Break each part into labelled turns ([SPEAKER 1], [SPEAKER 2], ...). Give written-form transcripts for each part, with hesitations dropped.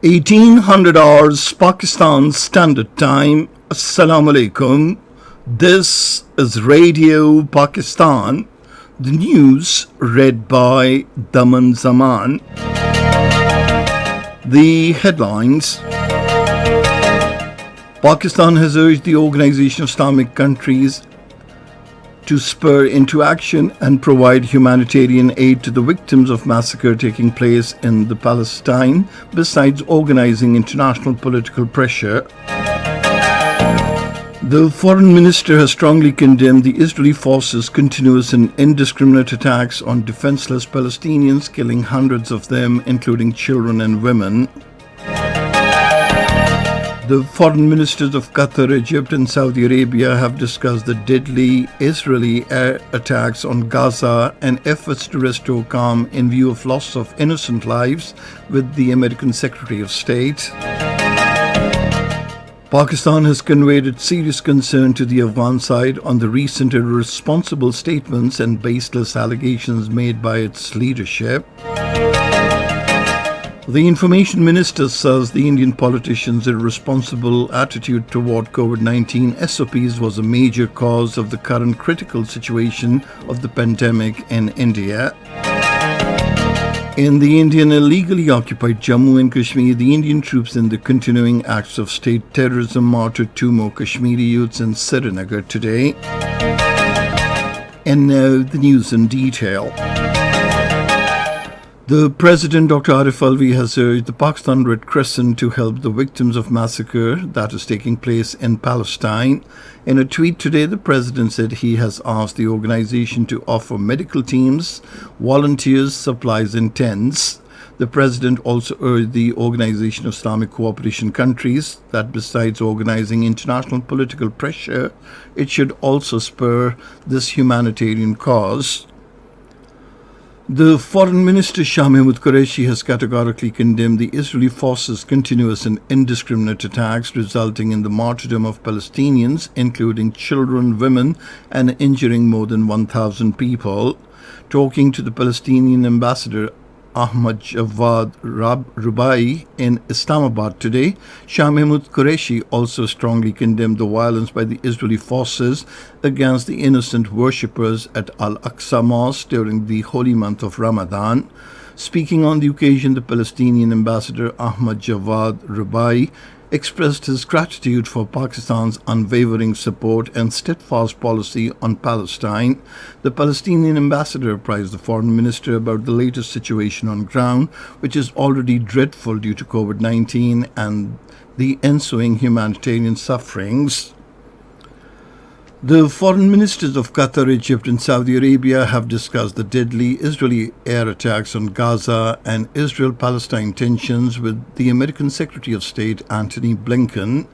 [SPEAKER 1] 1800 hours Pakistan Standard Time. Assalamu alaikum. This is Radio Pakistan. The news read by Daman Zaman. The headlines. Pakistan has urged the Organization of Islamic Countries to spur into action and provide humanitarian aid to the victims of massacre taking place in the Palestine, besides organizing international political pressure. The foreign minister has strongly condemned the Israeli forces' continuous and indiscriminate attacks on defenseless Palestinians, killing hundreds of them, including children and women. The foreign ministers of Qatar, Egypt and Saudi Arabia have discussed the deadly Israeli air attacks on Gaza and efforts to restore calm in view of loss of innocent lives with the American Secretary of State. Pakistan has conveyed its serious concern to the Afghan side on the recent irresponsible statements and baseless allegations made by its leadership. The information minister says the Indian politicians' irresponsible attitude toward COVID-19 SOPs was a major cause of the current critical situation of the pandemic in India. In the Indian illegally occupied Jammu and Kashmir, the Indian troops in the continuing acts of state terrorism martyred two more Kashmiri youths in Srinagar today. And now the news in detail. The President, Dr. Arif Alvi, has urged the Pakistan Red Crescent to help the victims of massacre that is taking place in Palestine. In a tweet today, the President said he has asked the organization to offer medical teams, volunteers, supplies and tents. The President also urged the Organization of Islamic Cooperation countries that besides organizing international political pressure, it should also spur this humanitarian cause. The Foreign Minister Shahbaz Qureshi has categorically condemned the Israeli forces' continuous and indiscriminate attacks resulting in the martyrdom of Palestinians, including children, women, and injuring more than 1,000 people. Talking to the Palestinian ambassador Ahmad Javad Rubai in Islamabad today, Shah Mahmood Qureshi also strongly condemned the violence by the Israeli forces against the innocent worshippers at Al-Aqsa Mosque during the holy month of Ramadan. Speaking on the occasion, the Palestinian ambassador Ahmad Javad Rubai expressed his gratitude for Pakistan's unwavering support and steadfast policy on Palestine. The Palestinian ambassador apprised the foreign minister about the latest situation on ground, which is already dreadful due to COVID-19 and the ensuing humanitarian sufferings. The foreign ministers of Qatar, Egypt and Saudi Arabia have discussed the deadly Israeli air attacks on Gaza and Israel-Palestine tensions with the American Secretary of State Antony Blinken.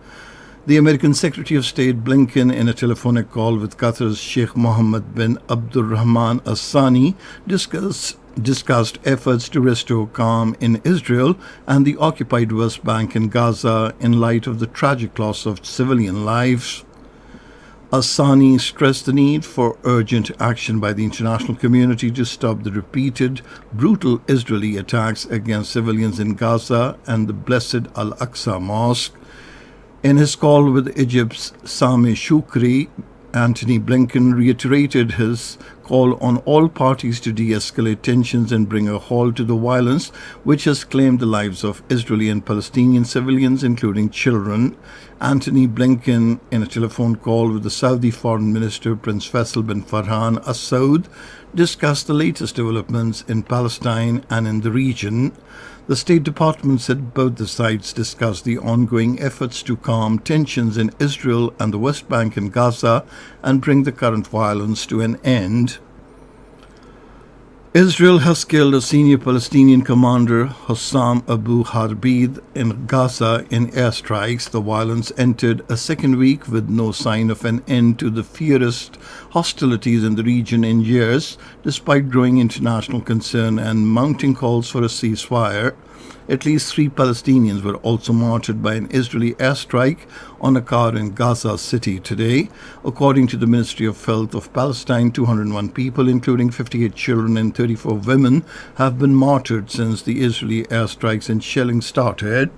[SPEAKER 1] The American Secretary of State Blinken, in a telephonic call with Qatar's Sheikh Mohammed bin Abdulrahman Al Thani, discussed efforts to restore calm in Israel and the occupied West Bank and Gaza in light of the tragic loss of civilian lives. Assani stressed the need for urgent action by the international community to stop the repeated brutal Israeli attacks against civilians in Gaza and the blessed Al-Aqsa Mosque. In his call with Egypt's Sameh Shoukry, Antony Blinken reiterated his call on all parties to de-escalate tensions and bring a halt to the violence which has claimed the lives of Israeli and Palestinian civilians, including children. Antony Blinken, in a telephone call with the Saudi Foreign Minister Prince Faisal bin Farhan Al Saud, discussed the latest developments in Palestine and in the region. The State Department said both the sides discussed the ongoing efforts to calm tensions in Israel and the West Bank and Gaza and bring the current violence to an end. Israel has killed a senior Palestinian commander, Hossam Abu Harbid, in Gaza in airstrikes. The violence entered a second week with no sign of an end to the fiercest hostilities in the region in years, despite growing international concern and mounting calls for a ceasefire. At least 3 Palestinians were also martyred by an Israeli airstrike on a car in Gaza City today. According to the Ministry of Health of Palestine, 201 people, including 58 children and 34 women, have been martyred since the Israeli airstrikes and shelling started.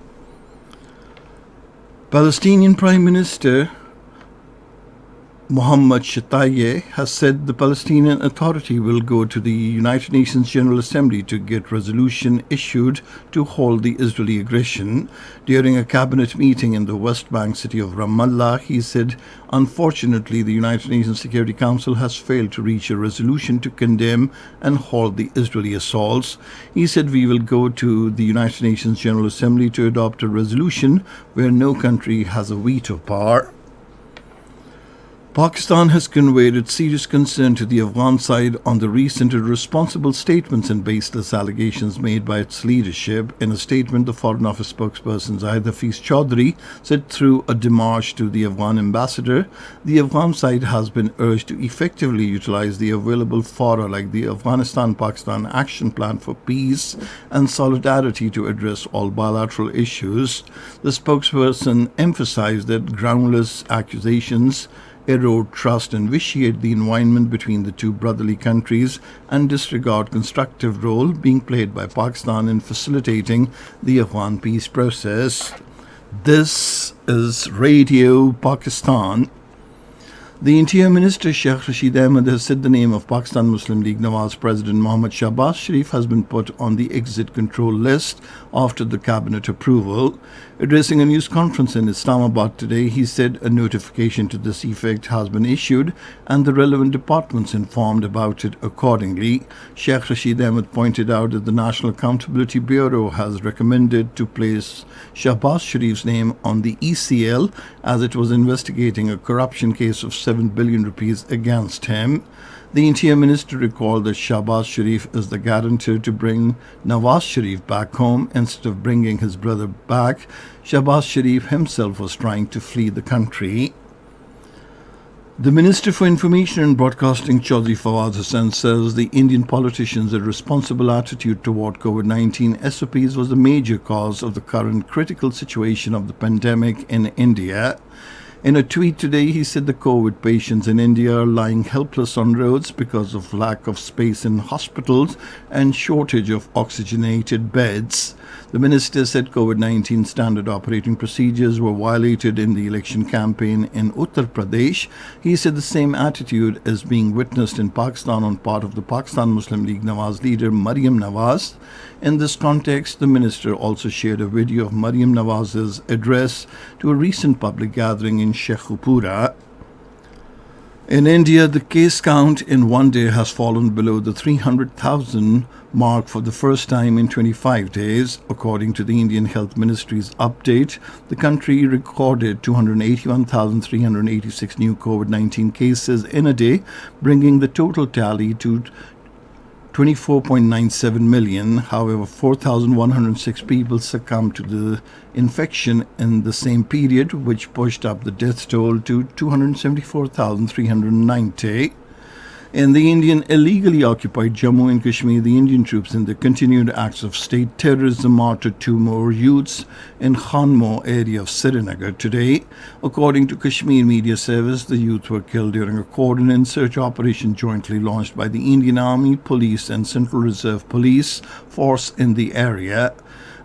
[SPEAKER 1] Palestinian Prime Minister Mohammed Shtayyeh has said the Palestinian Authority will go to the United Nations General Assembly to get resolution issued to halt the Israeli aggression. During a cabinet meeting in the West Bank city of Ramallah, he said, "Unfortunately, the United Nations Security Council has failed to reach a resolution to condemn and halt the Israeli assaults." He said, "We will go to the United Nations General Assembly to adopt a resolution where no country has a veto power." Pakistan has conveyed its serious concern to the Afghan side on the recent irresponsible statements and baseless allegations made by its leadership. In a statement, the Foreign Office spokesperson Zahid Hafiz Chaudhry said through a démarche to the Afghan ambassador, the Afghan side has been urged to effectively utilize the available fora like the Afghanistan-Pakistan Action Plan for Peace and Solidarity to address all bilateral issues. The spokesperson emphasized that groundless accusations erode trust and vitiate the environment between the two brotherly countries and disregard constructive role being played by Pakistan in facilitating the Afghan peace process. This is Radio Pakistan. The Interior Minister Sheikh Rashid Ahmed has said the name of Pakistan Muslim League Nawaz President Mohammad Shahbaz Sharif has been put on the exit control list after the cabinet approval. Addressing a news conference in Islamabad today, he said a notification to this effect has been issued and the relevant departments informed about it accordingly. Sheikh Rashid Ahmed pointed out that the National Accountability Bureau has recommended to place Shahbaz Sharif's name on the ECL as it was investigating a corruption case of 7 billion rupees against him. The Interior Minister recalled that Shahbaz Sharif is the guarantor to bring Nawaz Sharif back home instead of bringing his brother back. Shahbaz Sharif himself was trying to flee the country. The Minister for Information and Broadcasting, Chaudhry Fawaz Hussain, says the Indian politicians' irresponsible attitude toward COVID-19 SOPs was the major cause of the current critical situation of the pandemic in India. In a tweet today, he said the COVID patients in India are lying helpless on roads because of lack of space in hospitals and shortage of oxygenated beds. The minister said COVID-19 standard operating procedures were violated in the election campaign in Uttar Pradesh. He said the same attitude is being witnessed in Pakistan on part of the Pakistan Muslim League Nawaz leader Maryam Nawaz. In this context, the minister also shared a video of Maryam Nawaz's address to a recent public gathering in Sheikhupura. In India, the case count in one day has fallen below the 300,000 mark for the first time in 25 days. According to the Indian Health Ministry's update, the country recorded 281,386 new COVID-19 cases in a day, bringing the total tally to 24.97 million. However, 4,106 people succumbed to the infection in the same period, which pushed up the death toll to 274,390. In the Indian illegally occupied Jammu and Kashmir, the Indian troops in the continued acts of state terrorism martyred 2 more youths in Khanmo area of Srinagar today. According to Kashmir Media Service, the youth were killed during a coordinated search operation jointly launched by the Indian Army, Police and Central Reserve Police Force in the area.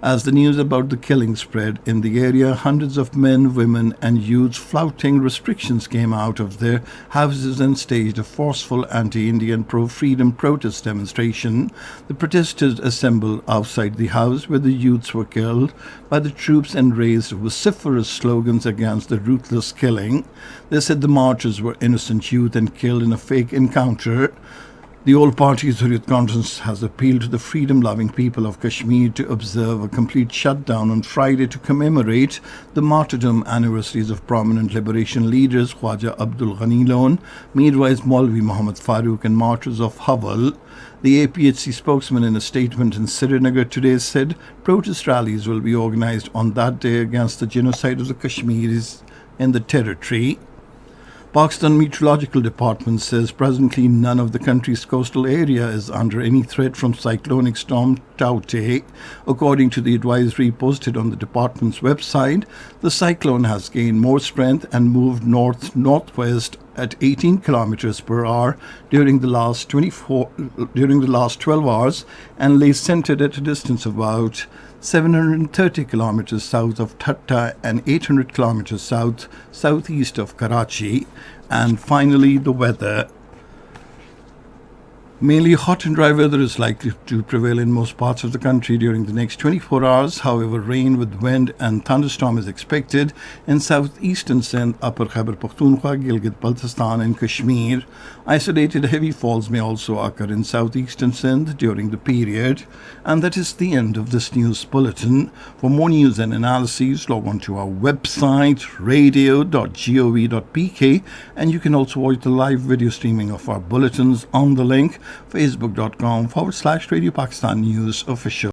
[SPEAKER 1] As the news about the killing spread in the area, hundreds of men, women and youths flouting restrictions came out of their houses and staged a forceful anti-Indian pro-freedom protest demonstration. The protesters assembled outside the house where the youths were killed by the troops and raised vociferous slogans against the ruthless killing. They said the marchers were innocent youth and killed in a fake encounter. The All Parties Hurriyat Conference has appealed to the freedom-loving people of Kashmir to observe a complete shutdown on Friday to commemorate the martyrdom anniversaries of prominent liberation leaders Khwaja Abdul Ghani Lon, Mirwais Maulvi Muhammad Farooq and martyrs of Hawal. The APHC spokesman in a statement in Srinagar today said protest rallies will be organized on that day against the genocide of the Kashmiris in the territory. Pakistan Meteorological Department says presently none of the country's coastal area is under any threat from cyclonic storm Taute. According to the advisory posted on the department's website, the cyclone has gained more strength and moved north-northwest at 18 kilometers per hour during the last 12 hours and lay centered at a distance of about 730 kilometers south of Thatta and 800 kilometers southeast of Karachi. And finally, the weather. Mainly hot and dry weather is likely to prevail in most parts of the country during the next 24 hours. However, rain with wind and thunderstorm is expected in southeastern Sindh, Upper Khyber Pakhtunkhwa, Gilgit-Baltistan and Kashmir. Isolated heavy falls may also occur in southeastern Sindh during the period. And that is the end of this news bulletin. For more news and analyses, log on to our website, radio.gov.pk, and you can also watch the live video streaming of our bulletins on the link facebook.com/Radio Pakistan News Official.